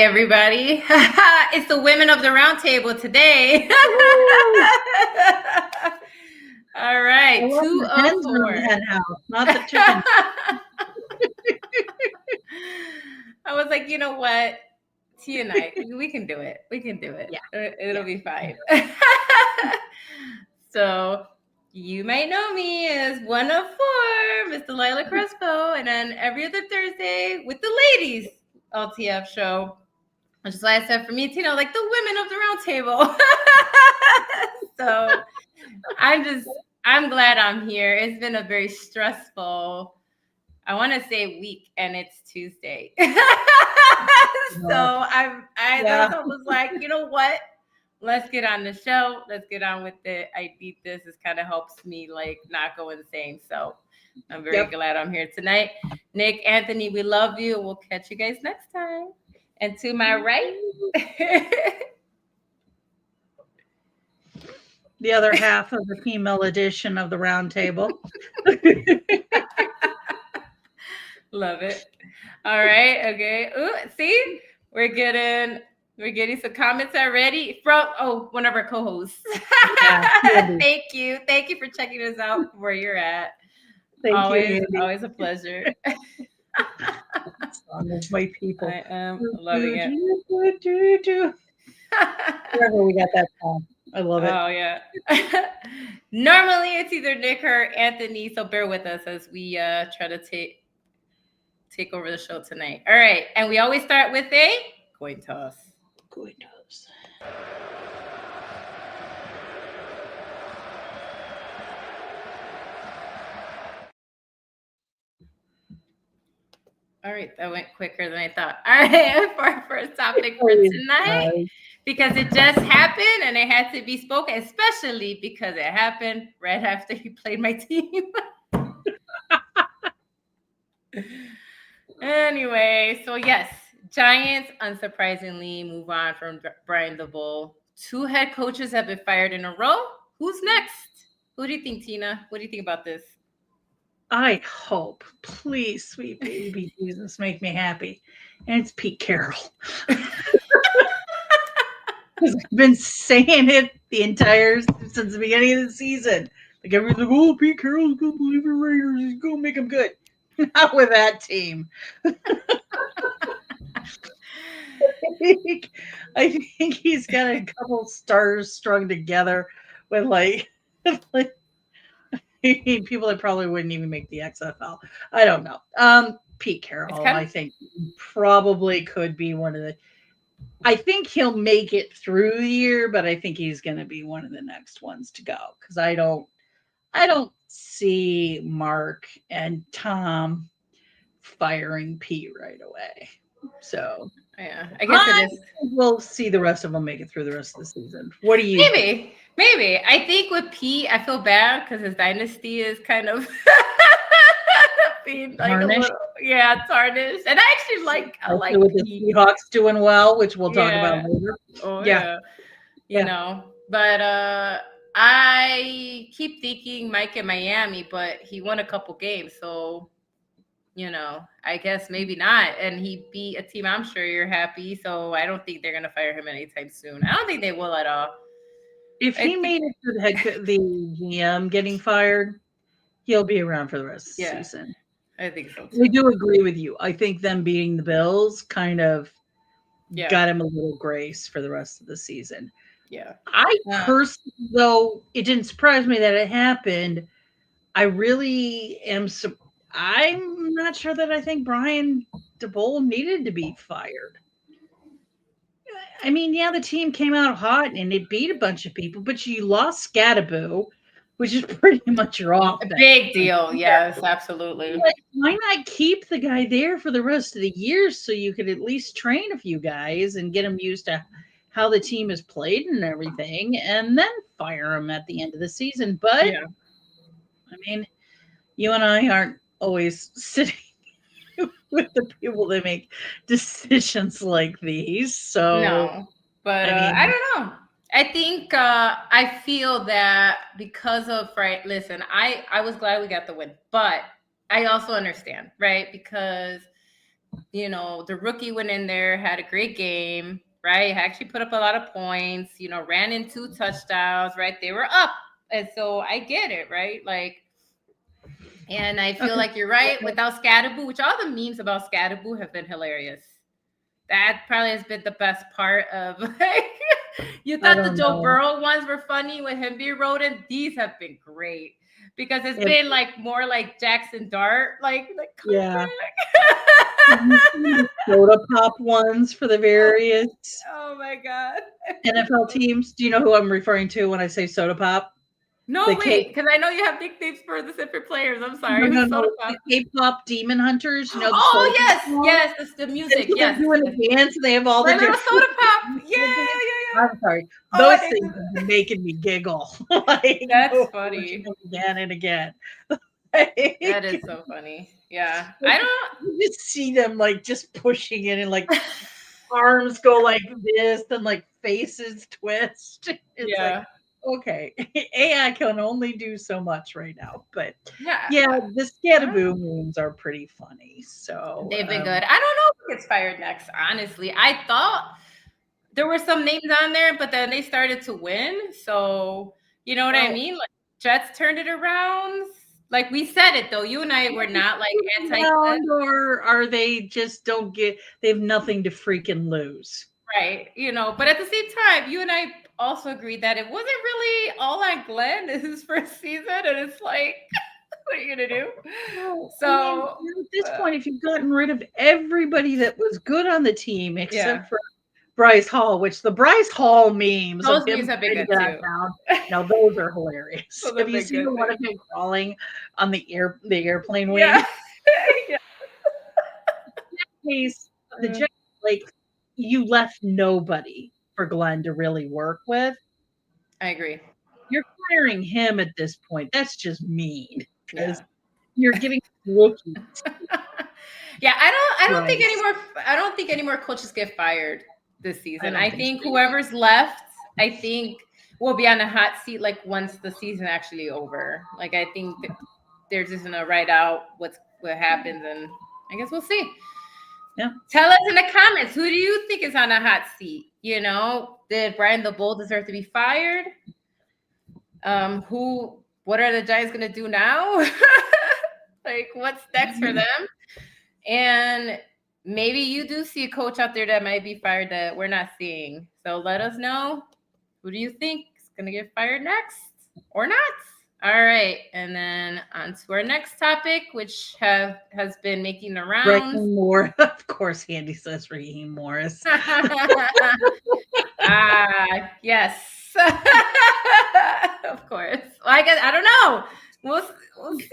everybody. It's the women of the Roundtable today. All right, 204. Hen house, not the chicken. I was like, you know what? Tia and I, we can do it. We can do it. Yeah. It'll be fine. So you might know me as 104, Miss Delilah Crespo, and then every other Thursday with the ladies LTF show. Which is why I said for me, Tina, like the women of the round table. So I'm glad I'm here. It's been a very stressful, I want to say week, and it's Tuesday. So I was like, you know what? Let's get on the show. Let's get on with it. I need this. This kind of helps me like not go insane. So I'm very glad I'm here tonight. Nick, Anthony, we love you. We'll catch you guys next time. And to my right, the other half of the female edition of the round table. Love it. All right. Okay. Ooh, see, we're getting some comments already from one of our co-hosts. Thank you for checking us out where you're at. Always a pleasure. My people. I am loving it. Wherever we got that from. I love it. Oh yeah. Normally it's either Nick or Anthony, so bear with us as we try to take over the show tonight. All right, and we always start with a coin toss. Coin toss. All right, that went quicker than I thought. All right, for our first topic for tonight, because it just happened and it had to be spoken, especially because it happened right after he played my team. Anyway, so yes, Giants unsurprisingly move on from Brian the Bull. 2 head coaches have been fired in a row. Who's next? Who do you think, Tina? What do you think about this? I hope, please, sweet baby Jesus, make me happy. And it's Pete Carroll. I've been saying it since the beginning of the season. Like everyone's like, oh, Pete Carroll's gonna believe in Raiders. He's gonna make them good. Not with that team. I think he's got a couple stars strung together with like people that probably wouldn't even make the XFL. I don't know. Pete Carroll, I think probably could be one of the. I think he'll make it through the year, but I think he's going to be one of the next ones to go because I don't see Mark and Tom firing Pete right away. So yeah, I guess it is. We'll see the rest of them make it through the rest of the season. What do you? Maybe. I think with Pete, I feel bad because his dynasty is kind of being like tarnished. Tarnished. And I actually like with Pete. The Seahawks doing well, which we'll talk about later. Oh yeah. You know, but I keep thinking Mike in Miami, but he won a couple games, so I guess maybe not. And he beat a team I'm sure you're happy, so I don't think they're gonna fire him anytime soon. I don't think they will at all. If he made it to the GM getting fired, he'll be around for the rest of the season. I think so too. We do agree with you. I think them beating the Bills kind of got him a little grace for the rest of the season. Yeah. I personally, though it didn't surprise me that it happened, I really am I'm not sure that I think Brian DeBoll needed to be fired. I mean, the team came out hot and it beat a bunch of people, but you lost Scattaboo, which is pretty much your offense. A big deal. Yes, absolutely. But why not keep the guy there for the rest of the year so you could at least train a few guys and get them used to how the team is played and everything, and then fire them at the end of the season? But, I mean, you and I aren't always sitting with the people that make decisions like these. So no, but I don't know. I think I feel that because of listen, I was glad we got the win, but I also understand, right? Because the rookie went in there, had a great game, right? Actually put up a lot of points, ran in 2 touchdowns, right? They were up. And so I get it, right? Like, and I feel like you're right. Without Scadaboo, which all the memes about Scadaboo have been hilarious. That probably has been the best part of you thought the Joe Burrow ones were funny with him being rodent. These have been great because it's been like more like Jackson Dart, like yeah. Soda pop ones for the various oh my god NFL teams. Do you know who I'm referring to when I say soda pop? No, wait, because I know you have nicknames for the different players. I'm sorry. No. The K-pop demon hunters. You know. Oh yes, it's the music. Yes, they're doing the dance. And they have all the different soda pop. Yeah. I'm sorry. Those things are making me giggle. Like, that's funny. Again and again. That is so funny. Yeah, I don't. You just see them like just pushing it and like arms go like this and like faces twist. It's like, okay, AI can only do so much right now, but yeah, the Scadaboo memes are pretty funny. So they've been good. I don't know who gets fired next. Honestly, I thought there were some names on there, but then they started to win. So you know what I mean? Like Jets turned it around. Like we said it though, you and I were not like anti, or are they just they have nothing to freaking lose, right? But at the same time, you and I also agreed that it wasn't really all on Glenn in his first season, and it's like, what are you gonna do? So at this point, if you've gotten rid of everybody that was good on the team except for Bryce Hall, which the Bryce Hall memes, those memes have been good too. Now those are hilarious. Have you seen the one of him crawling on the airplane wing? Yeah. In that case, the Jets, like, you left nobody for Glenn to really work with. I agree. You're firing him at this point. That's just mean because you're giving rookies. Yeah, I don't think any more coaches get fired this season. I think whoever's left, I think will be on a hot seat like once the season actually over. Like I think they're just gonna write out what happens, and I guess we'll see. Yeah. Tell us in the comments, who do you think is on a hot seat? Did Brian the Bull deserve to be fired? What are the Giants gonna do now? Like what's next for them? And maybe you do see a coach out there that might be fired that we're not seeing. So let us know. Who do you think is going to get fired next or not? All right. And then on to our next topic, which has been making the rounds. Raheem Morris. Of course, Andy says Raheem Morris. Yes. Of course. Well, I don't know. We'll see.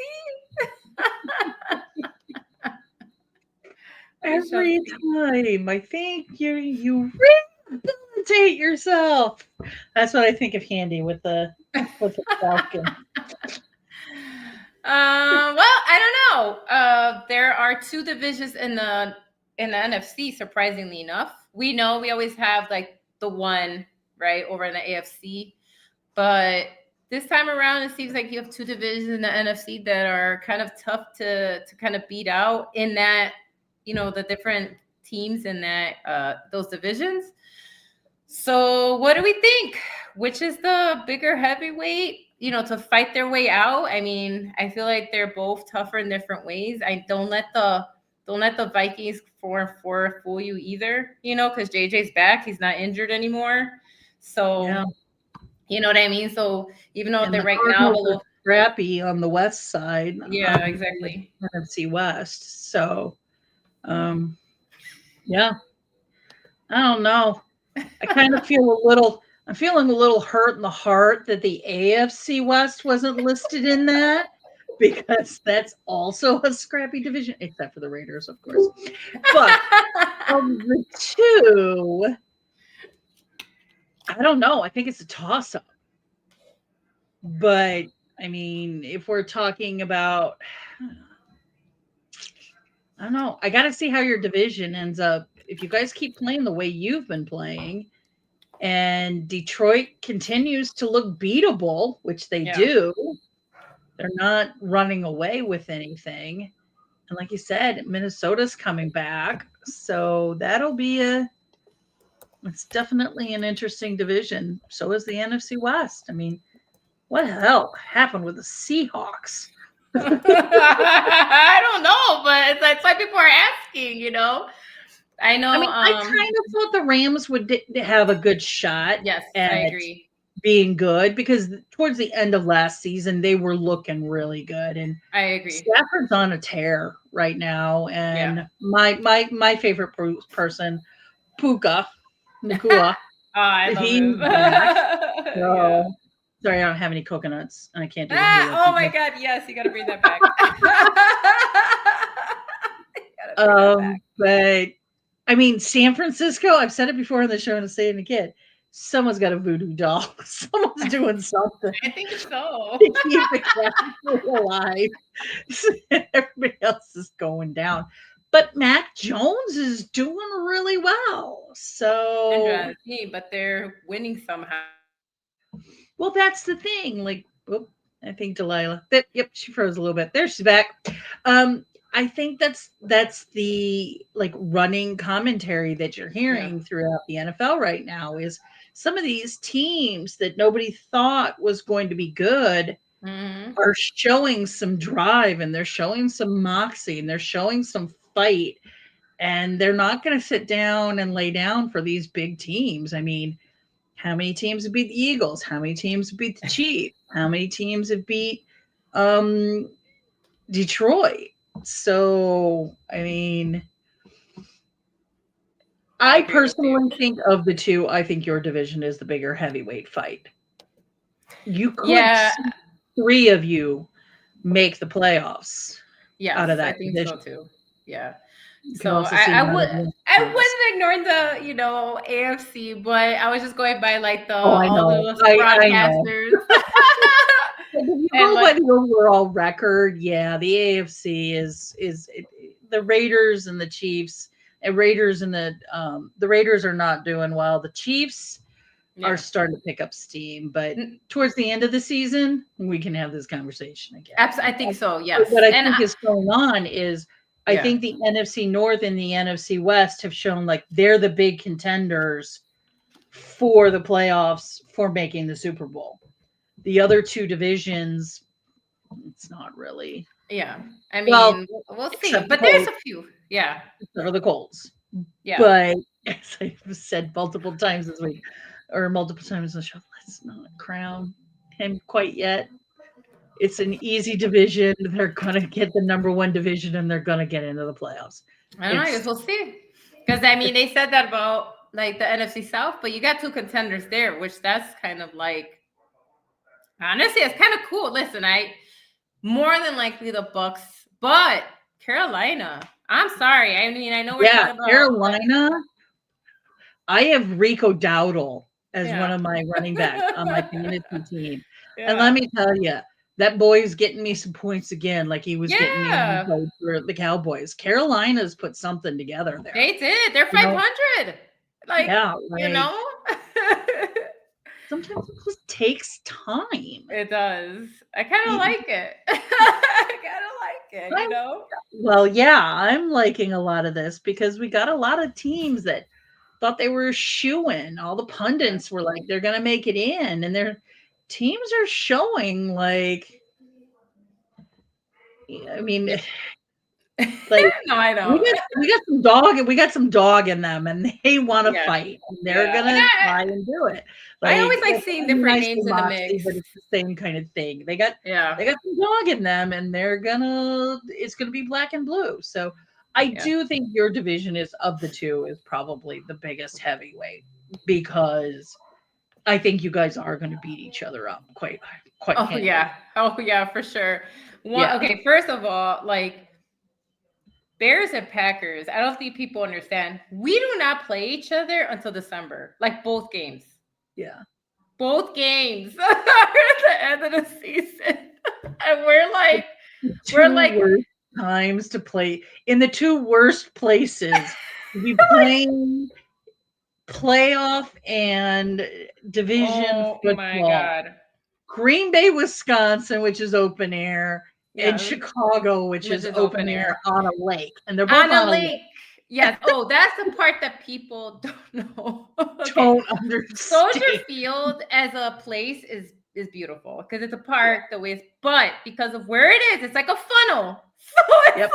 Every time I think you rehabilitate yourself. That's what I think of Handy with the Falcon. Well, I don't know. There are 2 divisions in the NFC. Surprisingly enough, we know we always have like the one right over in the AFC, but this time around, it seems like you have 2 divisions in the NFC that are kind of tough to kind of beat out in that. The different teams in that those divisions. So what do we think? Which is the bigger heavyweight, to fight their way out? I mean, I feel like they're both tougher in different ways. I don't let the Vikings 4-4 fool you either, because JJ's back. He's not injured anymore. So you know what I mean? So even though they're right now a little scrappy on the west side. Yeah, exactly. NFC West. So yeah, I don't know. I kind of I'm feeling a little hurt in the heart that the AFC West wasn't listed in that, because that's also a scrappy division, except for the Raiders, of course. But of the 2, I don't know. I think it's a toss-up. But I mean, if we're talking about, I don't know. I got to see how your division ends up. If you guys keep playing the way you've been playing, and Detroit continues to look beatable, which they do, they're not running away with anything. And like you said, Minnesota's coming back. So it's definitely an interesting division. So is the NFC West. I mean, what the hell happened with the Seahawks? I don't know, but it's like people are asking, I know. I mean, I kind of thought the Rams would have a good shot Yes, I at agree. being good because towards the end of last season, they were looking really good. And I agree. Stafford's on a tear right now. And my favorite person, Puka Nakua, I love he's him. back. Yeah. So, sorry, I don't have any coconuts, and I can't do the hula. Oh my God! Yes, you got to bring that back. But I mean, San Francisco. I've said it before on the show, and I'll say it again. Someone's got a voodoo doll. Someone's doing something I think so. to keep the character alive. Everybody else is going down. But Mac Jones is doing really well. So, but they're winning somehow. well, that's the thing. Like, I think Delilah. Yep, she froze a little bit. There, she's back. I think that's the like running commentary that you're hearing throughout the NFL right now is some of these teams that nobody thought was going to be good are showing some drive and they're showing some moxie and they're showing some fight and they're not going to sit down and lay down for these big teams. I mean, how many teams have beat the Eagles? How many teams have beat the Chiefs? How many teams have beat Detroit? So, I mean, I personally think of the two, I think your division is the bigger heavyweight fight. You could see 3 of you make the playoffs out of that division. I think so too. Yeah. So I wasn't ignoring the AFC, but I was just going by like all the broadcasters. If you go by the overall record, the AFC is the Raiders and the Chiefs. And Raiders and the Raiders are not doing well. The Chiefs are starting to pick up steam, but towards the end of the season, we can have this conversation again. Absolutely, I think so. Yes. What I think is going on is I think the NFC North and the NFC West have shown like they're the big contenders for the playoffs for making the Super Bowl. The other 2 divisions, it's not really. Yeah. I mean, we'll see. But there's a few. Yeah. Or the Colts. Yeah. But as I've said multiple times this week, or multiple times on the show, let's not crown him quite yet. It's an easy division. They're going to get the number 1 division and they're going to get into the playoffs. I don't know. I guess we'll see. Because, I mean, they said that about like the NFC South, but you got 2 contenders there, which that's kind of like, honestly, it's kind of cool. Listen, more than likely the Bucks, but Carolina, I'm sorry. I mean, I know we're talking about Carolina. I have Rico Dowdle as one of my running backs on my fantasy team. Yeah. And let me tell you, that boy's getting me some points again, like he was getting me for the Cowboys. Carolina's put something together there. They did. They're 500. Sometimes it just takes time. It does. I kind of like it. I kind of like it, Well, I'm liking a lot of this because we got a lot of teams that thought they were shoo-in. All the pundits were like, they're going to make it in. And their teams are showing like, I mean, like, no, I know. We got some dog in them and they want to fight. And they're going to try and do it. Like, I always like seeing different names in the mix. But it's the same kind of thing. They got some dog in them and it's going to be black and blue. So I do think your division of the 2 is probably the biggest heavyweight because I think you guys are going to beat each other up quite. Handily. Yeah, for sure. Okay, first of all, like Bears and Packers, I don't think people understand. We do not play each other until December, like both games. Yeah, both games are at the end of the season, and we're like worst times to play in the 2 worst places to be playing playoff and division football. Oh my God. Green Bay, Wisconsin, which is open air, and Chicago, which is open air on a lake. And they're both on a lake. Yes. Oh, that's the part that people don't know. Don't understand. Soldier Field as a place is beautiful because it's a park the way it's, but because of where it is, it's like a funnel. So it's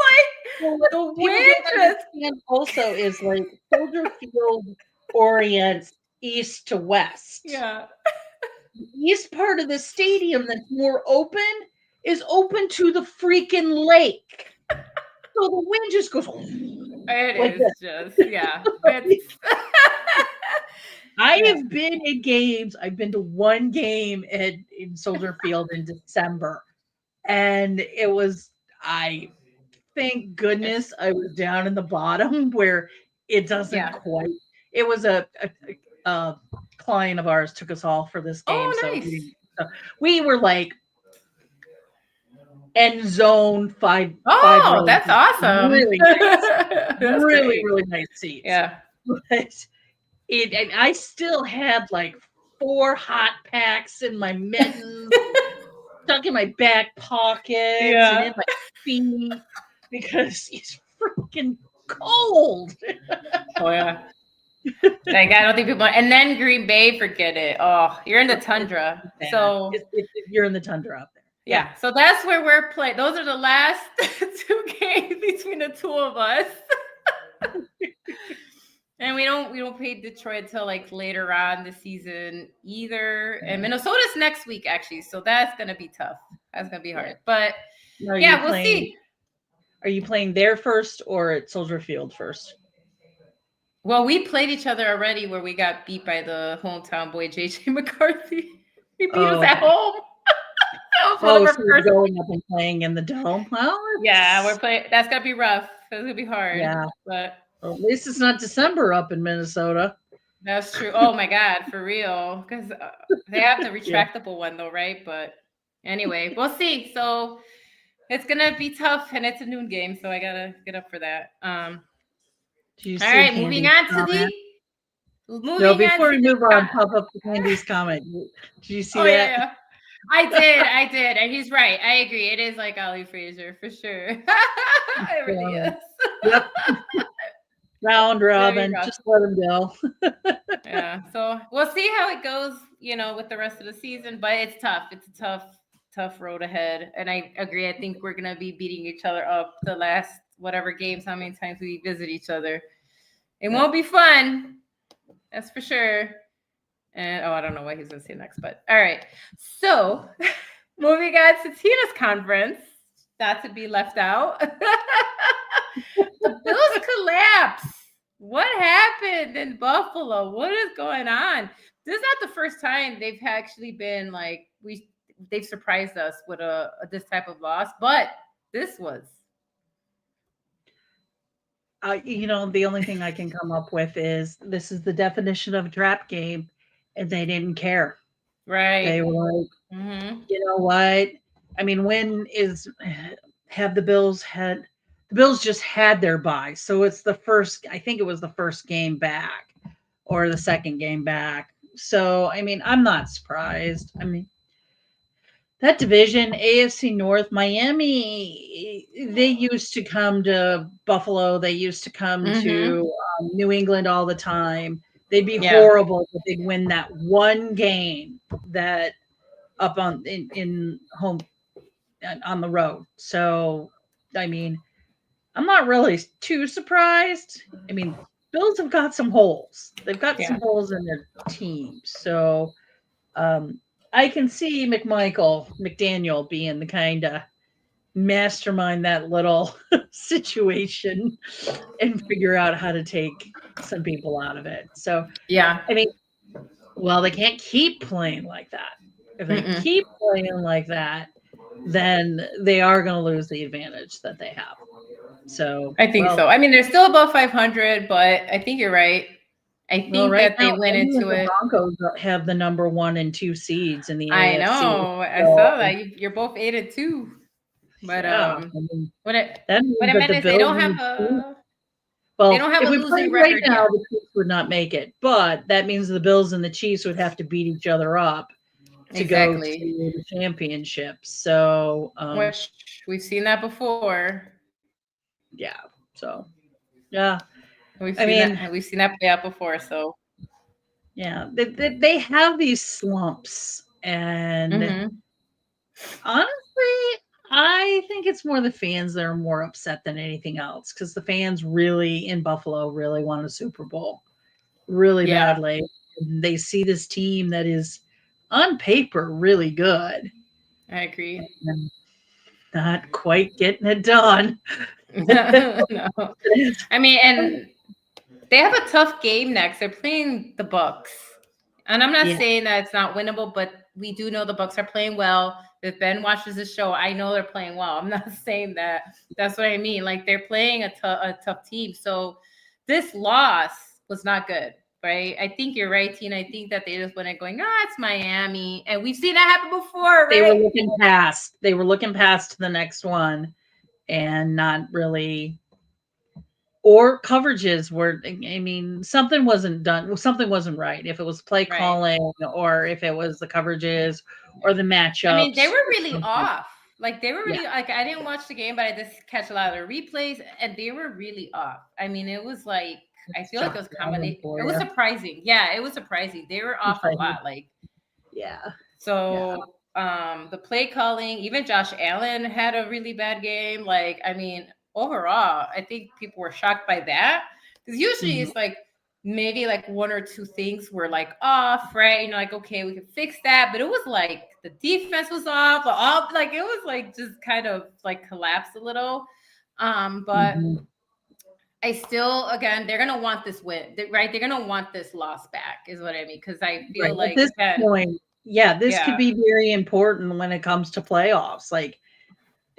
like the wind also is like Soldier Field orients east to west. Yeah. The east part of the stadium that's more open is open to the freaking lake. So the wind just goes. It is just, yeah. I have been in games. I've been to one game in Soldier Field in December. And it was, thank goodness I was down in the bottom where it doesn't quite. It was a client of ours took us all for this game. Oh, nice. So we were like end zone five. Oh, that's awesome. Really nice. Really nice seats. Yeah. But I still had like 4 hot packs in my mittens, stuck in my back pockets and in my feet because it's freaking cold. Oh yeah. Like I don't think people. And then Green Bay, forget it. Oh, you're in the tundra, so you're in the tundra up there. Yeah, so that's where we're playing. Those are the last 2 games between the 2 of us. And we don't play Detroit till like later on the season either. And Minnesota's next week actually, so that's gonna be tough. That's gonna be hard. But we'll see. Are you playing there first or at Soldier Field first? Well, we played each other already where we got beat by the hometown boy JJ McCarthy. He beat us at home. So you're going up and playing in the dome? Well, yeah, we're playing. That's gonna be rough. It's gonna be hard. Yeah, but at least it's not December up in Minnesota. That's true. Oh my God, for real. Because they have the retractable one though, right? But anyway, we'll see. So it's gonna be tough, and it's a noon game, so I gotta get up for that. All right, moving on to before we move on, pop up the Candy's comment. Did you see that? Yeah. I did, and he's right. I agree. It is like Ollie Fraser for sure. It really is. Yep. Round robin, just let him go. Yeah. So we'll see how it goes, with the rest of the season. But it's tough. It's a tough road ahead. And I agree. I think we're gonna be beating each other up the last whatever games, how many times we visit each other. It won't be fun. That's for sure. And I don't know what he's going to say next, but all right. So moving on to Tina's conference, not to be left out. The Bills collapse. What happened in Buffalo? What is going on? This is not the first time they've actually been like they've surprised us with this type of loss, but this was. The only thing I can come up with is this is the definition of a trap game. And they didn't care. Right. They were like, you know what? I mean, the Bills just had their bye. So it's I think it was the first game back or the second game back. So, I mean, I'm not surprised. I mean, that division, AFC North, Miami, they used to come to Buffalo. They used to come to New England all the time. They'd be horrible, but they'd win that one game that up in home on the road. So, I mean, I'm not really too surprised. I mean, Bills have got some holes. They've got some holes in their team. So, I can see McDaniel being the kind of mastermind that little situation and figure out how to take some people out of it. So I mean, they can't keep playing like that. If they keep playing like that, then they are going to lose the advantage that they have. So I think so. I mean, they're still above 500, but I think you're right. I think that they went into it. The Broncos have the number 1 and 2 seeds in the AFC. I know. I saw that. You're both 8-2. But they don't have a. Well, they don't have if a we losing play right record now, yet. the Chiefs would not make it. But that means the Bills and the Chiefs would have to beat each other up to go Exactly. to the championship. So, Which we've seen that before. yeah. So, yeah. We've I seen mean, that. We've seen that play out before. So. yeah, they have these slumps, and Mm-hmm. honestly, I think it's more the fans that are more upset than anything else because the fans really in Buffalo really want a Super Bowl really Yeah, badly. They see this team that is on paper really good I agree. and not quite getting it done. No, I mean, and they have a tough game next. They're playing the Bucks, and I'm not Yeah, saying that it's not winnable, but we do know the Bucks are playing well. If Ben watches the show, I know they're playing well. I'm not saying that. That's what I mean. Like they're playing a tough team. So this loss was not good, right? I think you're right, Tina. I think that they just went in going, it's Miami, and we've seen that happen before, they were right? looking past. They were looking past the next one and not really or coverages were I mean, something wasn't done, something wasn't right. If it was play Right. calling or if it was the coverages or the I mean, they matchups were or really something. off. Like they were Yeah, really like I didn't watch the game, but I just catch a lot of the replays, and they were really off. I mean, it was like I it's feel like it Josh was Allen combination. for It was you. surprising. Yeah, it was surprising. They were off a lot. Like Yeah, yeah. so, the play calling. Even Josh Allen had a really bad game. Like I mean, overall, I think people were shocked by that because usually Mhm, it's like maybe like one or two things were like off, right? You know, like okay, we can fix that. But it was like the defense was off, like it was like just kind of like collapsed a little. But mhm. I still, again, they're gonna want this win, right? They're gonna want this loss back, is what I mean. Because I Right, feel at like this again, point, yeah, this could yeah, be very important when it comes to playoffs, like,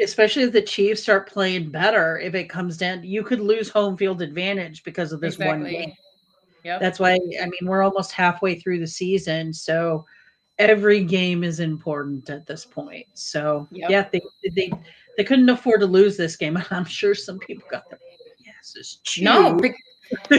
especially if the Chiefs start playing better, if it comes down you could lose home field advantage because of this one game. exactly. Yep, That's why I mean, we're almost halfway through the season, so every game is important at this point. So, yep. yeah, they they couldn't afford to lose this game. I'm sure some people got their asses No, chewed.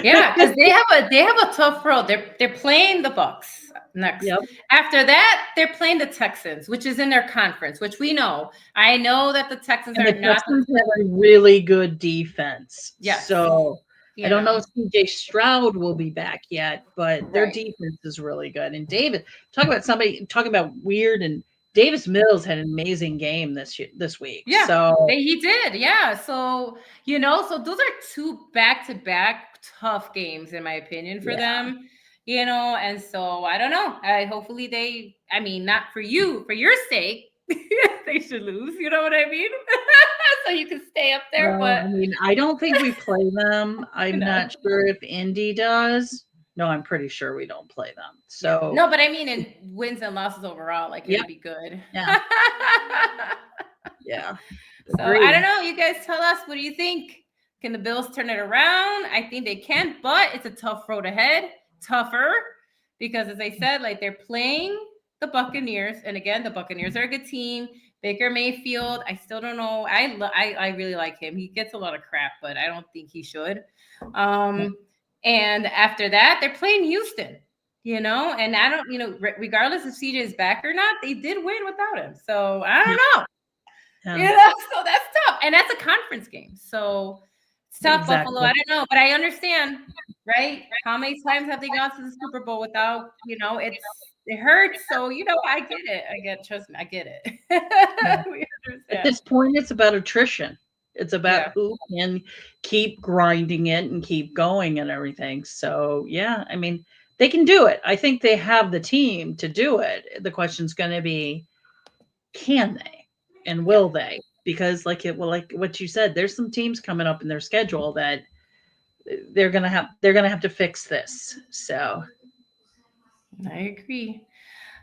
yeah, because they have a tough road. They're playing the Bucks next. Yep. After that, they're playing the Texans, which is in their conference, which we know. I know that the Texans And are the not the Texans have a really good defense. yes, So I you don't know know. if CJ Stroud will be back yet, but their Right. defense is really good. And David, talking about weird and Davis Mills had an amazing game this week. Yeah, So he did. Yeah. So, so those are two back-to-back tough games, in my opinion, for yeah. them, and so I don't know. Hopefully I mean, not for you, for your sake, they should lose. You know what I mean? So you can stay up there, Well, but I mean, I don't think we play them. I'm no. not sure if Indy does. No, I'm pretty sure we don't play them. Yeah. So, No, but I mean in wins and losses overall, like yep, it'll be good. yeah, yeah, So I don't agreed. know. You guys tell us, what do you think? Can the Bills turn it around? I think they can, but it's a tough road ahead. Tougher because, as I said, like they're playing the Buccaneers, and again, the Buccaneers are a good team. Baker Mayfield, I still don't know. I really like him. He gets a lot of crap, but I don't think he should. And after that, they're playing Houston. And I don't, regardless if CJ is back or not, they did win without him. So I don't Yeah, know. yeah, So that's tough. And that's a conference game. So it's tough, Buffalo. I exactly. don't know, but I understand, right? How many times have they gone to the Super Bowl without, it hurts. So, I get it. Trust me, I get Yeah. it. We At understand. this point, it's about attrition. It's about Yeah. who can keep grinding it and keep going and everything. So, yeah, I mean, they can do it. I think they have the team to do it. The question's going to be, can they and Yeah. will they? Because like what you said, there's some teams coming up in their schedule that they're gonna have to fix this. So, I agree.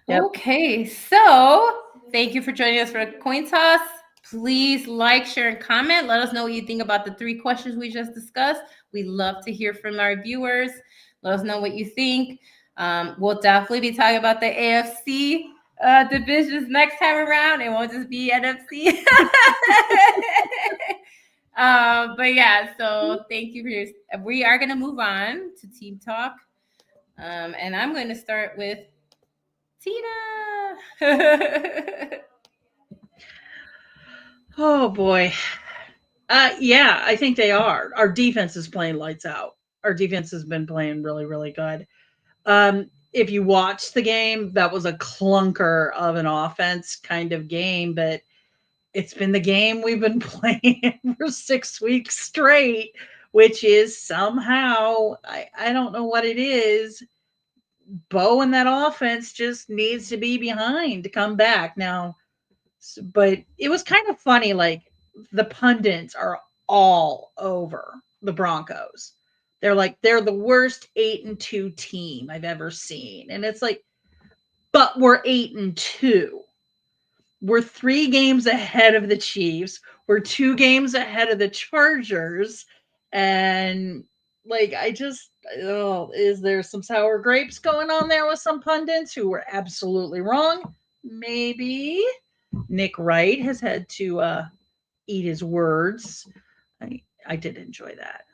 yep. Okay, so thank you for joining us for a coin toss. Please like, share, and comment. Let us know what you think about the 3 questions we just discussed. We love to hear from our viewers. Let us know what you think. We'll definitely be talking about the AFC divisions next time around. It won't just be NFC. But yeah, so thank you for your. We are going to move on to team talk, and I'm going to start with Tina. Oh boy. Yeah, I think they are. Our defense is playing lights out. Our defense has been playing really, really good. If you watch the game, that was a clunker of an offense kind of game, but it's been the game we've been playing for 6 weeks straight, which is somehow, I don't know what it is. Bo and that offense just needs to be behind to come back. Now, but it was kind of funny. Like the pundits are all over the Broncos. They're like, they're the worst 8-2 team I've ever seen. And it's like, but we're 8-2. We're 3 games ahead of the Chiefs. We're 2 games ahead of the Chargers. And like, is there some sour grapes going on there with some pundits who were absolutely wrong? Maybe. Nick Wright has had to eat his words. I did enjoy that.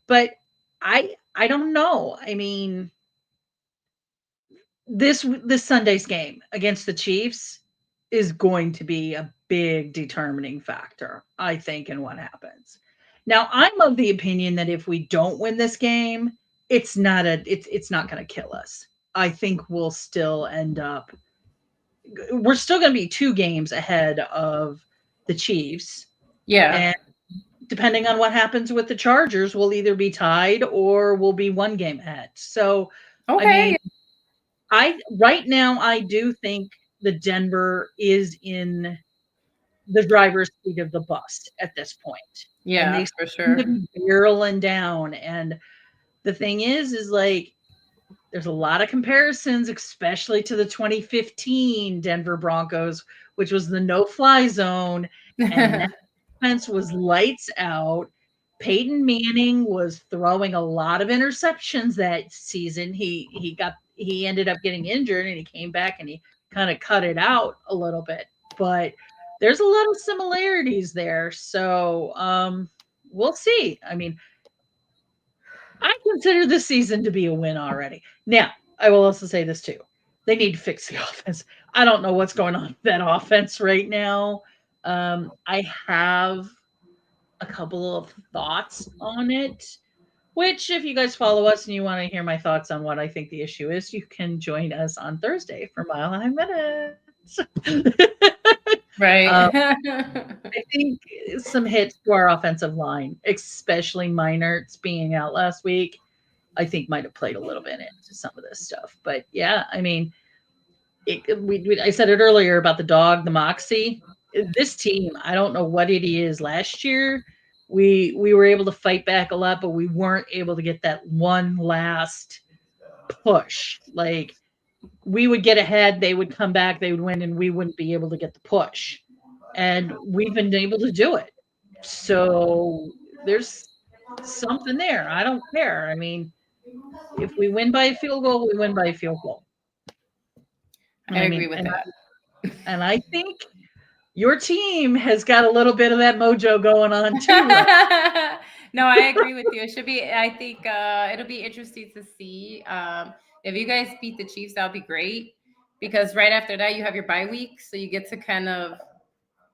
But I don't know. I mean, this Sunday's game against the Chiefs is going to be a big determining factor, I think, in what happens. Now, I'm of the opinion that if we don't win this game, it's not going to kill us. I think we'll still end up we're still going to be 2 games ahead of the Chiefs. Yeah. And depending on what happens with the Chargers, we'll either be tied or we'll be 1 game ahead. So, Okay. I mean, right now I do think the Denver is in the driver's seat of the bus at this point. Yeah, and they for seem to sure. be barreling down. And the thing is like, there's a lot of comparisons, especially to the 2015 Denver Broncos, which was the no-fly zone, and that defense was lights out. Peyton Manning was throwing a lot of interceptions that season. He ended up getting injured, and he came back and he kind of cut it out a little bit. But there's a lot of similarities there. So we'll see. I mean, I consider this season to be a win already. Now, I will also say this too. They need to fix the offense. I don't know what's going on with that offense right now. I have a couple of thoughts on it, which if you guys follow us and you want to hear my thoughts on what I think the issue is, you can join us on Thursday for Mile High Minutes. Right. I think some hits to our offensive line, especially Meinert's being out last week, I think might have played a little bit into some of this stuff. But yeah, I mean, I said it earlier about the dog, the Moxie. This team, I don't know what it is. Last year, we were able to fight back a lot, but we weren't able to get that one last push. Like we would get ahead, they would come back, they would win, and we wouldn't be able to get the push. And we've been able to do it. So there's something there. I don't care. I mean, if we win by a field goal, we win by a field goal. I agree with that. And I think your team has got a little bit of that mojo going on too. Right? No, I agree with you. It should be. I think it'll be interesting to see if you guys beat the Chiefs. That'll be great because right after that you have your bye week, so you get to kind of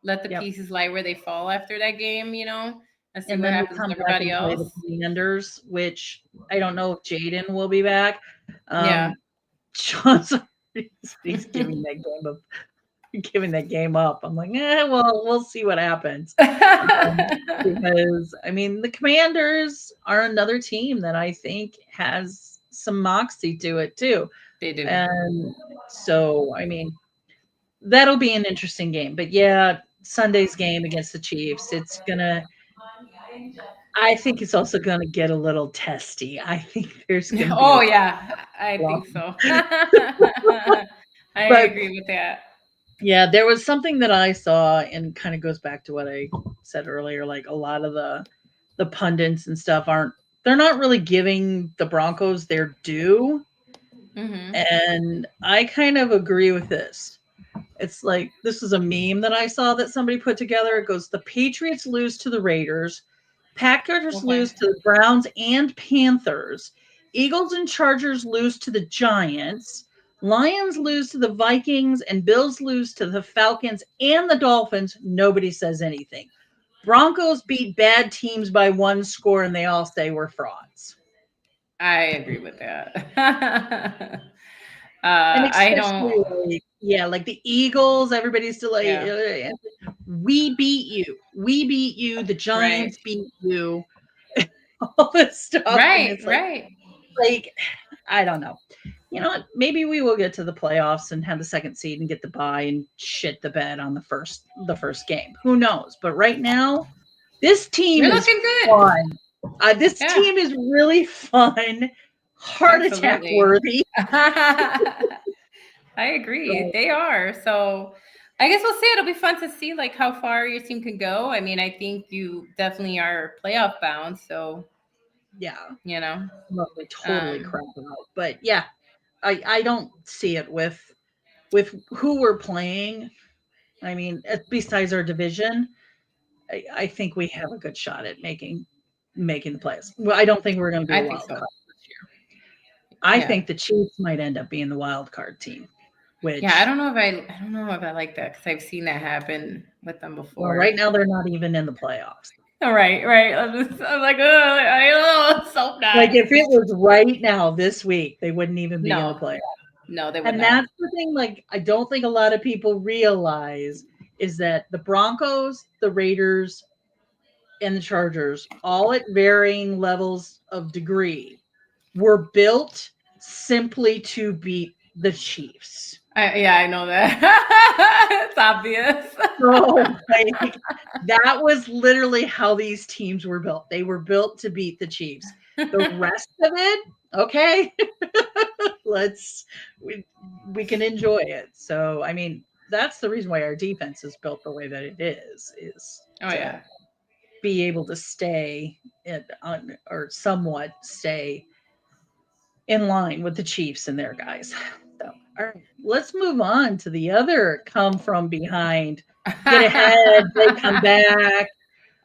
let the pieces lie where they fall after that game. You know, and see what happens with everybody else. The Commanders, which I don't know if Jaden will be back. Yeah, Johnson, he's giving that game up. I'm like, well, we'll see what happens. Because I mean, the Commanders are another team that I think has some moxie to it too. They do. And so, I mean, that'll be an interesting game. But yeah, Sunday's game against the Chiefs, I think it's also going to get a little testy. I think there's going to be. Oh, yeah. I think so. I agree with that. Yeah, there was something that I saw and kind of goes back to what I said earlier. Like a lot of the pundits and stuff they're not really giving the Broncos their due. Mm-hmm. And I kind of agree with this. It's like, this is a meme that I saw that somebody put together. It goes, the Patriots lose to the Raiders. Packers lose to the Browns and Panthers. Eagles and Chargers lose to the Giants. Lions lose to the Vikings, and Bills lose to the Falcons and the Dolphins. Nobody says anything. Broncos beat bad teams by 1 score, and they all say we're frauds. I agree with that. And I especially don't. like the Eagles, everybody's still like, Yeah. we beat you. We beat you. The Right. Giants beat you. All this stuff. And Right. it's Right. like, I don't know. You know what? Maybe we will get to the playoffs and have the second seed and get the bye and shit the bed on the first game. Who knows? But right now, this team You're is looking good. fun. This Yeah. team is really fun, heart attack Absolutely. worthy. I agree. They are. So I guess we'll see. It'll be fun to see like how far your team can go. I mean, I think you definitely are playoff bound. So, Yeah, you know. well, they totally Um, crap out. But yeah, I don't see it with who we're playing. I mean, besides our division, I think we have a good shot at making the playoffs. Well, I don't think we're going to be I a think wild so. card this year. I Yeah. think the Chiefs might end up being the wild card team, Yeah, I which, don't know if I don't know if I like that because I've seen that happen with them well, before. right now they're not even in the playoffs. All right, right. I'm like, oh, I don't know, so Like not. if it was right now this week, they wouldn't even be in the No, playoffs. no, they would And not. that's the thing, like, I don't think a lot of people realize is that the Broncos, the Raiders, and the Chargers, all at varying levels of degree, were built simply to beat the Chiefs. Yeah, I know that. It's obvious. So, like, that was literally how these teams were built. They were built to beat the Chiefs. The rest of it, okay, let's we can enjoy it. So, I mean, that's the reason why our defense is built the way that it is Oh to yeah. be able to stay or somewhat stay in line with the Chiefs and their guys. So, all right, let's move on to the other come from behind. Get ahead, they come back.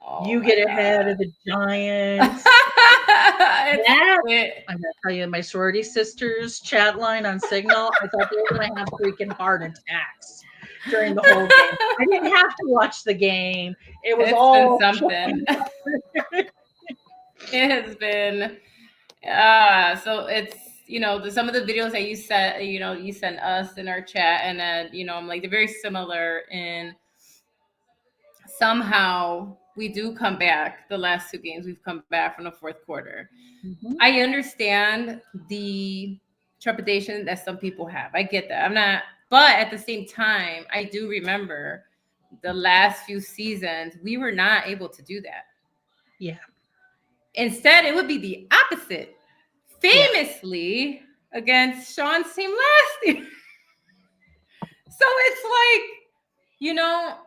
Oh You my get ahead god. of the Giants. That I'm gonna tell you, my sorority sisters chat line on Signal. I thought they were gonna have freaking heart attacks during the whole game. I didn't have to watch the game. It was It's been all something. It has been. So it's some of the videos that you sent you sent us in our chat, and then I'm like they're very similar in somehow we do come back. The last 2 games we've come back from the fourth quarter. Mhm. I understand the trepidation that some people have. I get that. I'm not, but at the same time, I do remember the last few seasons we were not able to do that. Yeah. Instead, it would be the opposite. Yeah. Famously against Sean's team last year. So it's like, you know,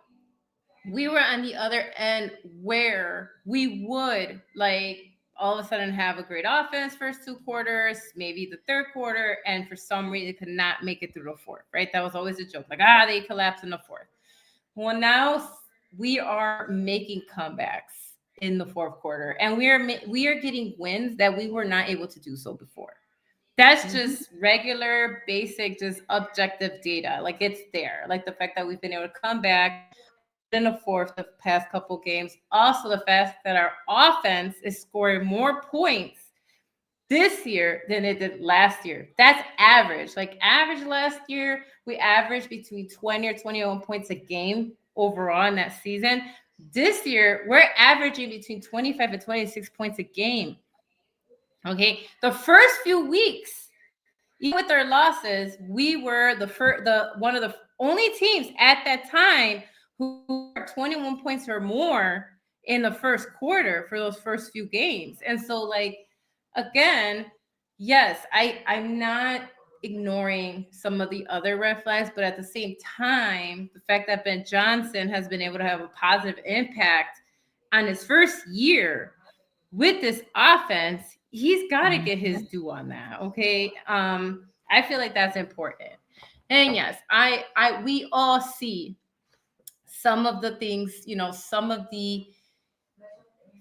we were on the other end where we would like all of a sudden have a great offense first 2 quarters, maybe the third quarter, and for some reason could not make it through the fourth, right? That was always a joke. Like, they collapsed in the fourth. Well, now we are making comebacks in the fourth quarter, and we are getting wins that we were not able to do so before. That's just regular, basic, just objective data. Like it's there. Like the fact that we've been able to come back, put in a fourth the past couple games. Also, the fact that our offense is scoring more points this year than it did last year. That's average. Like average last year, we averaged between 20 or 21 points a game overall in that season. This year, we're averaging between 25 and 26 points a game. Okay. The first few weeks, even with our losses, we were the one of the only teams at that time who were 21 points or more in the first quarter for those first few games. And so, like, again, yes, I'm not ignoring some of the other red flags, but at the same time, the fact that Ben Johnson has been able to have a positive impact on his first year with this offense, he's got to get his due on that. Okay. I feel like that's important. And yes, we all see some of the things, some of the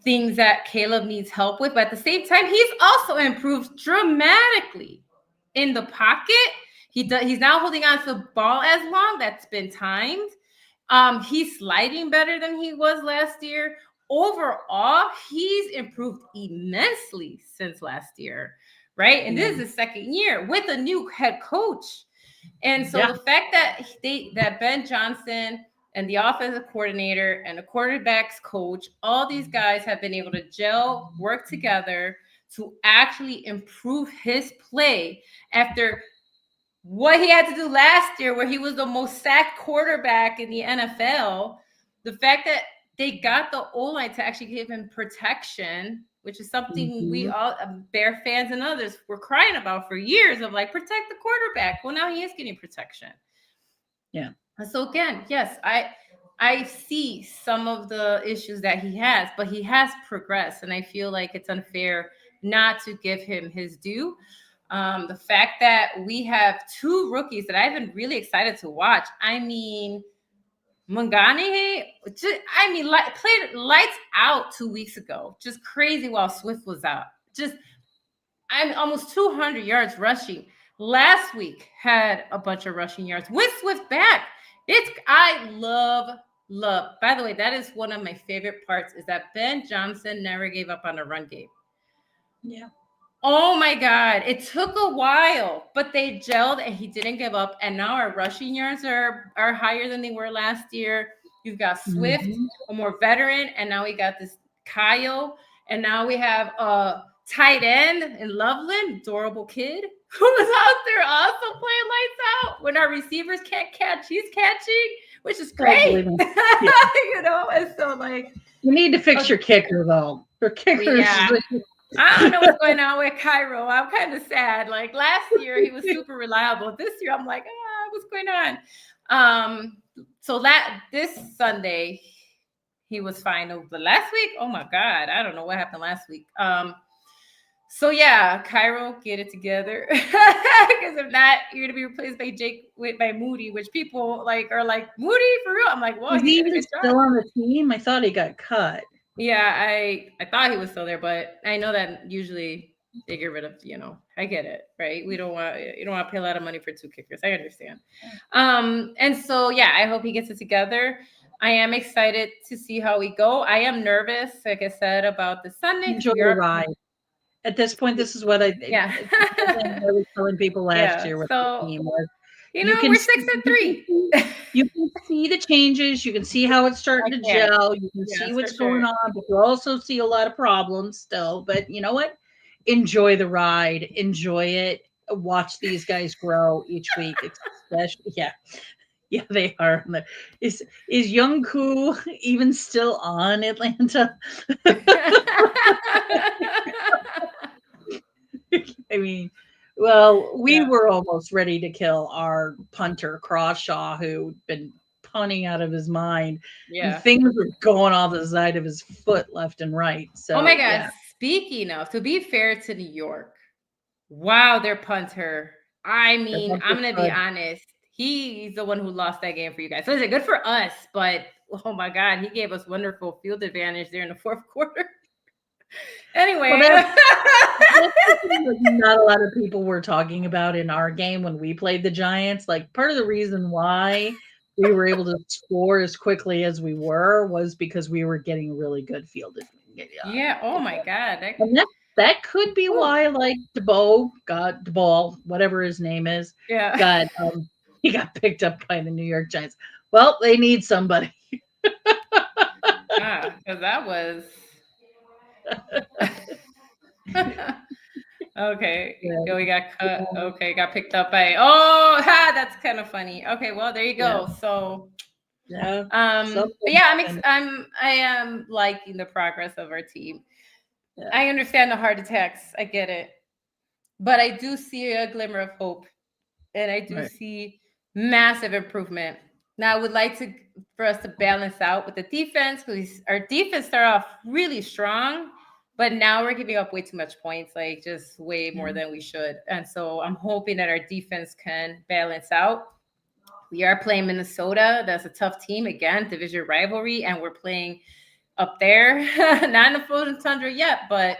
things that Caleb needs help with. But at the same time, he's also improved dramatically in the pocket. He's now holding on to the ball as long. That's been timed. He's sliding better than he was last year. Overall, he's improved immensely since last year, right? And this is his second year with a new head coach. And so the fact that that Ben Johnson and the offensive coordinator and the quarterback's coach, all these guys have been able to gel, work together to actually improve his play after what he had to do last year, where he was the most sacked quarterback in the NFL. The fact that they got the O-line to actually give him protection, which is something we all, Bear fans and others, were crying about for years, of like, protect the quarterback. Well, now he is getting protection. Yeah. So again, yes, I see some of the issues that he has, but he has progressed, and I feel like it's unfair not to give him his due. The fact that we have two rookies that I've been really excited to watch. I mean, Mangane, played lights out 2 weeks ago. Just crazy while Swift was out. I'm almost 200 yards rushing. Last week had a bunch of rushing yards with Swift back. I love. By the way, that is one of my favorite parts, is that Ben Johnson never gave up on the run game. Yeah. Oh my God. It took a while, but they gelled and he didn't give up. And now our rushing yards are higher than they were last year. You've got Swift, a more veteran, and now we got this Kyle, and now we have a tight end in Loveland, adorable kid, who was out there also playing lights out. When our receivers can't catch, he's catching, which is great. And so like, you need to fix your kicker though. Your kicker. Yeah. I don't know what's going on with Cairo. I'm kind of sad. Like last year, he was super reliable. This year, I'm like, what's going on? So this Sunday, he was fine. But last week, oh my God, I don't know what happened last week. So yeah, Cairo, get it together, because if not, you're gonna be replaced by Moody, which people are like, Moody for real. I'm like, well, is he even still on the team? I thought he got cut. Yeah, I thought he was still there, but I know that usually they get rid of, I get it, right? You don't want to pay a lot of money for two kickers. I understand. And so, yeah, I hope he gets it together. I am excited to see how we go. I am nervous, like I said, about the Sunday. Enjoy the ride. At this point, this is what I was telling people last year with the team was. We're 6-3. You can see the changes. You can see how it's starting to gel. You can see what's going on, but you also see a lot of problems still. But you know what? Enjoy the ride. Enjoy it. Watch these guys grow each week. Especially, yeah, they are. Is Young Koo even still on Atlanta? I mean, well, we were almost ready to kill our punter, Crawshaw, who'd been punting out of his mind. Yeah. And things were going off the side of his foot left and right. So, oh my God. Yeah. Speaking of, to be fair to New York, wow, their punter. I mean, I'm going to be honest. He's the one who lost that game for you guys. So it's good for us, but oh my God, he gave us wonderful field advantage there in the fourth quarter. Anyway, not a lot of people were talking about in our game when we played the Giants. Like part of the reason why we were able to score as quickly as we were was because we were getting really good field advantage. Yeah. Oh my God. That could be why, like DeBall, whatever his name is, he got picked up by the New York Giants. Well, they need somebody. Because that was. Okay. Yeah. We got cut. Okay, got picked up by. That's kind of funny. Okay, well there you go. Yeah. So. Yeah. But yeah, I am liking the progress of our team. Yeah. I understand the heart attacks. I get it, but I do see a glimmer of hope, and I do see massive improvement. Now, I would like for us to balance out with the defense, because our defense started off really strong, but now we're giving up way too much points, like just way more than we should. And so I'm hoping that our defense can balance out. We are playing Minnesota. That's a tough team, again, division rivalry, and we're playing up there, not in the frozen tundra yet, but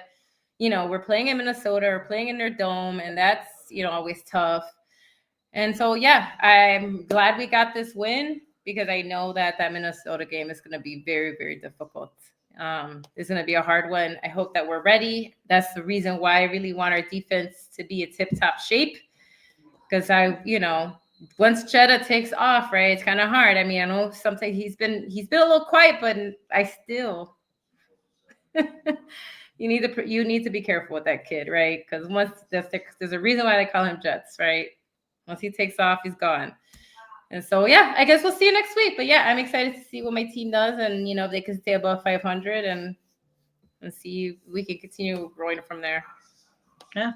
we're playing in Minnesota, we're playing in their dome, and that's always tough. And so yeah, I'm glad we got this win because I know that Minnesota game is going to be very, very difficult. It's going to be a hard one. I hope that we're ready. That's the reason why I really want our defense to be a tip-top shape, because once Cheddar takes off, right, it's kind of hard. I mean, I know sometimes he's been a little quiet, but I still you need to be careful with that kid, right? Because once there's a reason why they call him Jets, right? Once he takes off, he's gone. And so, yeah, I guess we'll see you next week. But yeah, I'm excited to see what my team does, and if they can stay above 500, and see if we can continue growing from there. Yeah.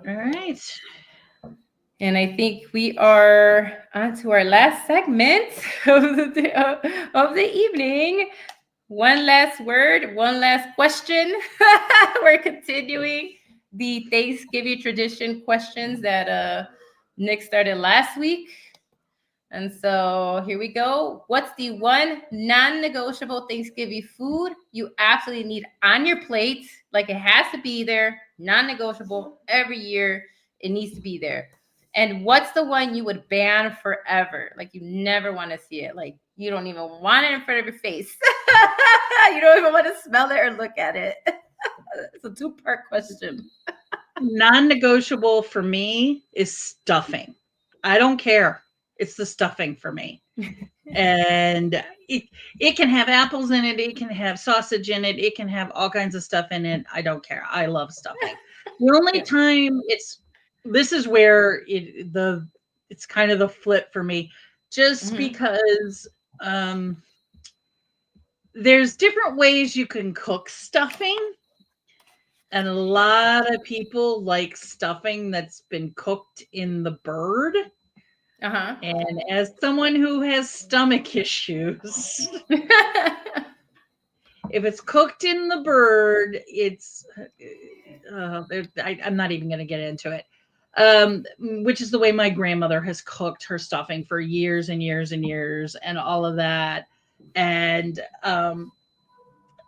All right. And I think we are on to our last segment of the evening. One last word, one last question. We're continuing the Thanksgiving tradition questions that Nick started last week. And so here we go. What's the one non-negotiable Thanksgiving food you absolutely need on your plate? Like, it has to be there, non-negotiable every year. It needs to be there. And what's the one you would ban forever? Like, you never want to see it. Like, you don't even want it in front of your face. You don't even want to smell it or look at it. It's a two-part question. Non-negotiable for me is stuffing. I don't care. It's the stuffing for me. And it can have apples in it. It can have sausage in it. It can have all kinds of stuff in it. I don't care. I love stuffing. The only time this is where it's kind of the flip for me, just because there's different ways you can cook stuffing. And a lot of people like stuffing that's been cooked in the bird. And as someone who has stomach issues, if it's cooked in the bird, it's I'm not even going to get into it. Which is the way my grandmother has cooked her stuffing for years and years and years, and all of that. And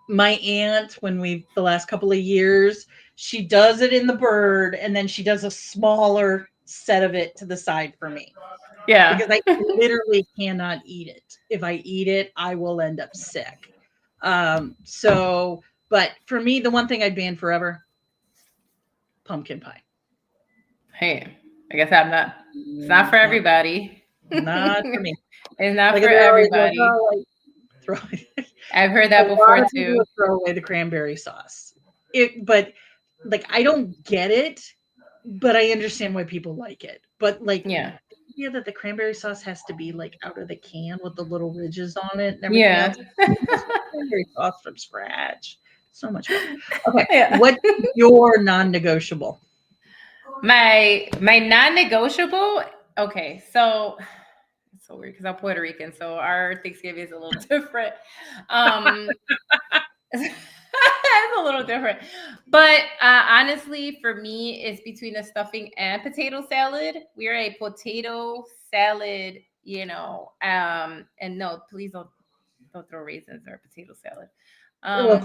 my aunt, the last couple of years, she does it in the bird, and then she does a smaller set of it to the side for me. Yeah. Because I literally cannot eat it. If I eat it, I will end up sick. But for me, the one thing I'd ban forever, pumpkin pie. Hey, I guess it's not for everybody. Not for me. It's not for everybody. I've heard that before too. Throw away the cranberry sauce. But like, I don't get it, but I understand why people like it. But like, the idea that the cranberry sauce has to be like out of the can with the little ridges on it and everything else. Cranberry sauce from scratch. So much fun. Okay. What's your non-negotiable? My non-negotiable. Okay, so it's so weird because I'm Puerto Rican, so our Thanksgiving is a little different. It's a little different, but honestly, for me, it's between the stuffing and potato salad. We're a potato salad, and no, please don't throw raisins in our potato salad. I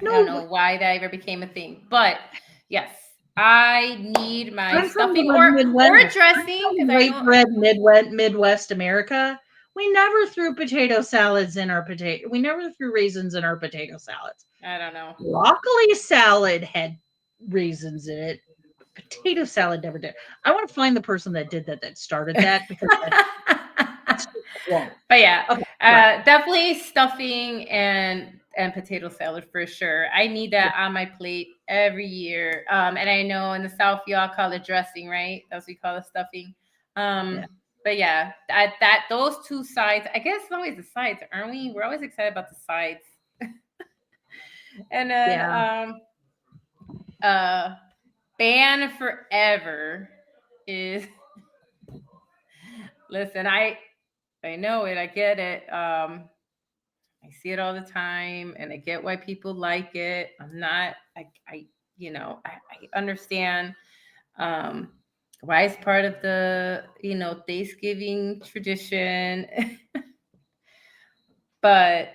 don't know why that ever became a thing, but yes, I need my stuffing or dressing. White bread, Midwest America. We never threw potato salads in our potato. We never threw raisins in our potato salads. I don't know. Broccoli salad had raisins in it. Potato salad never did. I want to find the person that did that started that, because that's wrong. But yeah, definitely stuffing and potato salad for sure. I need that on my plate every year. And I know in the South y'all call it dressing, right? That's what we call it, stuffing. But yeah, those two sides, I guess it's always the sides, aren't we? We're always excited about the sides. And then ban forever is listen, I know it, I get it. I see it all the time, and I get why people like it. I'm not, I understand why it's part of the, Thanksgiving tradition. but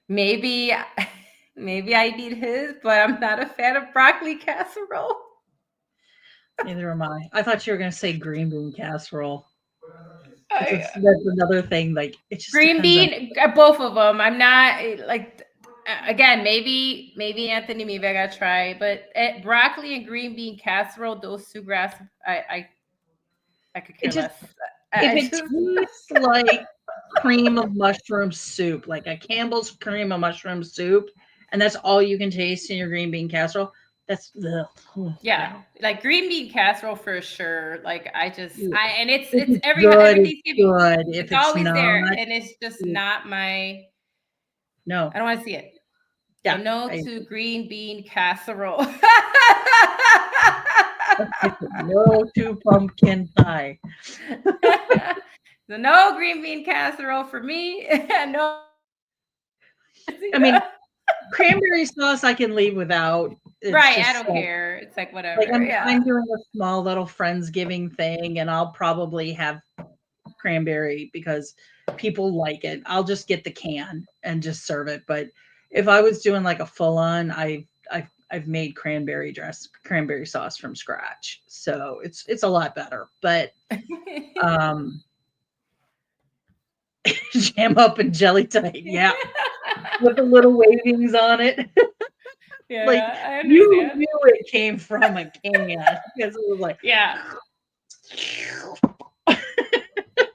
maybe maybe I need his, but I'm not a fan of broccoli casserole. Neither am I. I thought you were going to say green bean casserole. I, That's another thing. Like it just green depends on. bean, both of them. I'm not like again. Maybe Anthony. Maybe I gotta try. But broccoli and green bean casserole, those two grass. I could care It just less. if I it just tastes like cream of mushroom soup, like a Campbell's cream of mushroom soup, and that's all you can taste in your green bean casserole. That's yeah, no. like green bean casserole for sure. Like Yeah. and it's If it's every good, it's Thanksgiving. good. If It's it's always there, not, and it's just yeah, not my. no. I don't want to see it. So Yeah. no to green bean casserole. No to pumpkin pie. So no green bean casserole for me. No. I mean, cranberry sauce I can leave without. It's Right, I just don't care. It's like like whatever. Yeah. I'm doing a small little Friendsgiving thing, and I'll probably have cranberry because people like it. I'll just get the can and just serve it. But if I was doing like a full on, I've made cranberry sauce from scratch, so it's a lot better. But um, jam up and jelly tight, yeah, with the little wavings on it. Like Yeah, I you understand. knew it came from a can because it was like Yeah.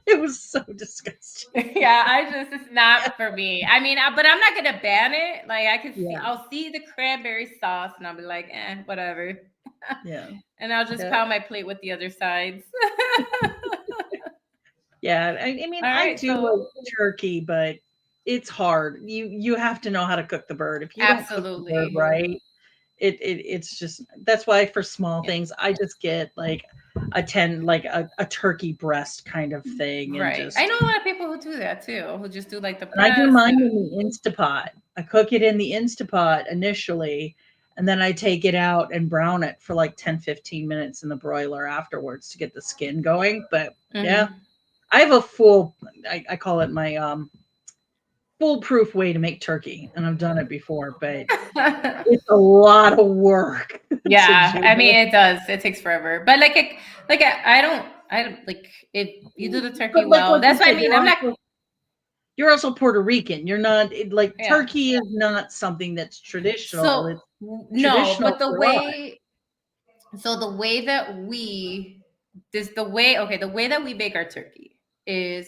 it was so disgusting. Yeah, it's not for me. I mean, but I'm not gonna ban it. Like Yeah, I'll see the cranberry sauce and I'll be like, whatever. yeah, And I'll just yeah. pound my plate with the other sides. Yeah, I mean, All I right, do so like turkey, but it's hard. You have to know how to cook the bird. If you don't cook the bird absolutely. right, it's just that's why for small Yeah. things I just get like a turkey breast kind of thing and Right. I just know a lot of people who do that too, who just do like the and I do breast mine and in the Instapot. I cook it in the Instapot initially, and then I take it out and brown it for like 10-15 minutes in the broiler afterwards to get the skin going. But yeah, Mhm. I have a full I call it my foolproof way to make turkey, and I've done it before, but it's a lot of work to Yeah, do I mean it. it does. It takes forever. But I don't like if you do the turkey But like well. you That's what I said, mean. I'm not you're also Puerto Rican. You're not like yeah. turkey is not something that's traditional. So It's no, traditional but for us. the way that we this the way that we make our turkey is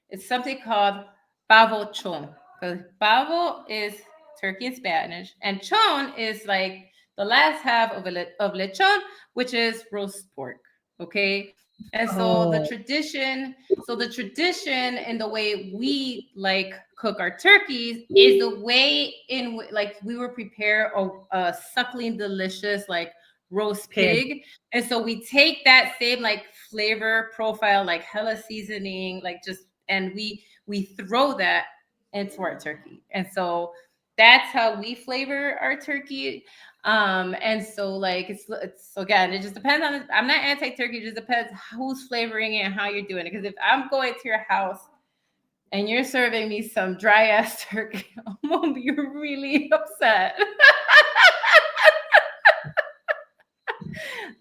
it's something called pavo chon. Because pavo is turkey in Spanish, and chon is like the last half of of lechon, which is roast pork. Okay, and Oh, so the tradition in the way we like cook our turkeys is the way like we would prepare a suckling delicious like roast pig. pig. And so we take that same like flavor profile, like hella seasoning, like just and we throw that into our turkey. And so that's how we flavor our turkey. And so like it's again, it just depends on I'm not anti-turkey, it just depends who's flavoring it and how you're doing it. Because if I'm going to your house and you're serving me some dry ass turkey, I'm gonna be really upset.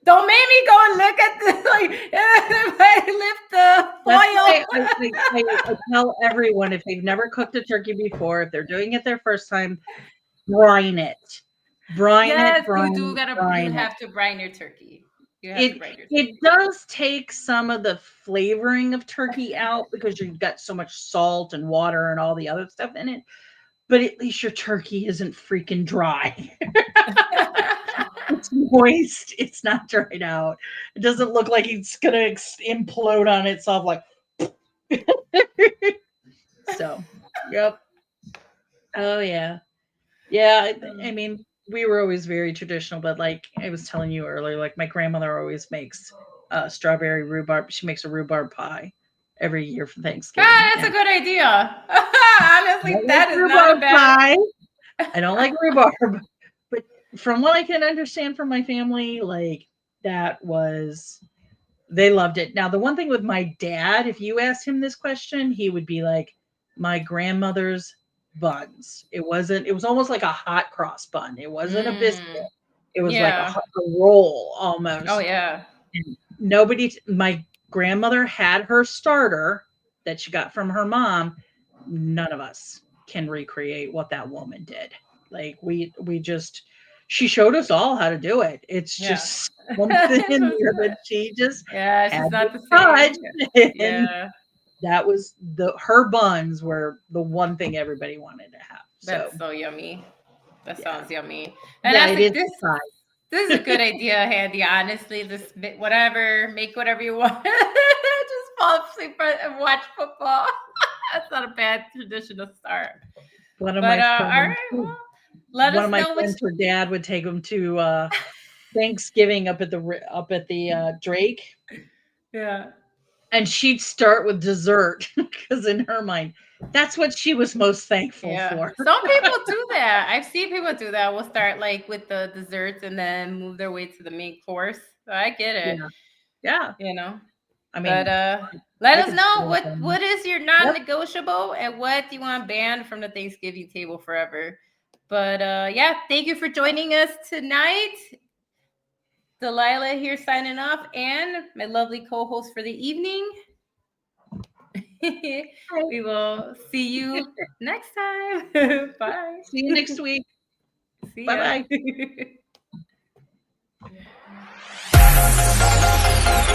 Don't make me go and look at this. Like, if I lift the That's why foil. I tell everyone if they've never cooked a turkey before, if they're doing it their first time, brine it. Brine it, Yes, you do brine, gotta. You brine it. have to brine your turkey. You have to It brine your it turkey. does take some of the flavoring of turkey out because you've got so much salt and water and all the other stuff in it, but at least your turkey isn't freaking dry. It's moist. It's not dried out. It doesn't look like it's gonna implode on itself. Like so. Yep. Oh yeah. Yeah. I mean, we were always very traditional, but like I was telling you earlier, like my grandmother always makes strawberry rhubarb. She makes a rhubarb pie every year for Thanksgiving, That's a and good idea. I Honestly, don't like that is not a rhubarb bad. pie. I don't like rhubarb, but from what I can understand from my family, like that was they loved it. Now, the one thing with my dad, if you asked him this question, he would be like, my grandmother's buns. It was almost like a hot cross bun. It wasn't a biscuit. Mm, It was like a, yeah. a roll Oh almost. yeah. And my grandmother had her starter that she got from her mom. None of us can recreate what that woman did. Like we just she showed us all how to do it. It's Yeah. just something in there that she just Yeah, it's had just to not the touch. same. And Yeah. that was her buns were the one thing everybody wanted to have. So That's so yummy. That yeah. sounds yummy. And Yeah, that's it like is this. the This is a good idea, Handy. Honestly, just whatever, make whatever you want. Just fall asleep and watch football. That's not a bad tradition to start. one of But my all friends right, well, let one us of my know which. friends, her dad would take them to Thanksgiving up at the Drake, Yeah, and she'd start with dessert because in her mind, that's what she was most thankful yeah. for. Some people do that. I've seen people do that. We'll start like with the desserts and then move their way to the main course. So I get it. Yeah, yeah. You know. I But mean, let I us could know spend them. what is your Yep. non-negotiable and what do you want banned from the Thanksgiving table forever. But yeah, thank you for joining us tonight. Delilah here signing off, and my lovely co-host for the evening. We will see you next time. Bye. See you next week. See Bye ya. bye.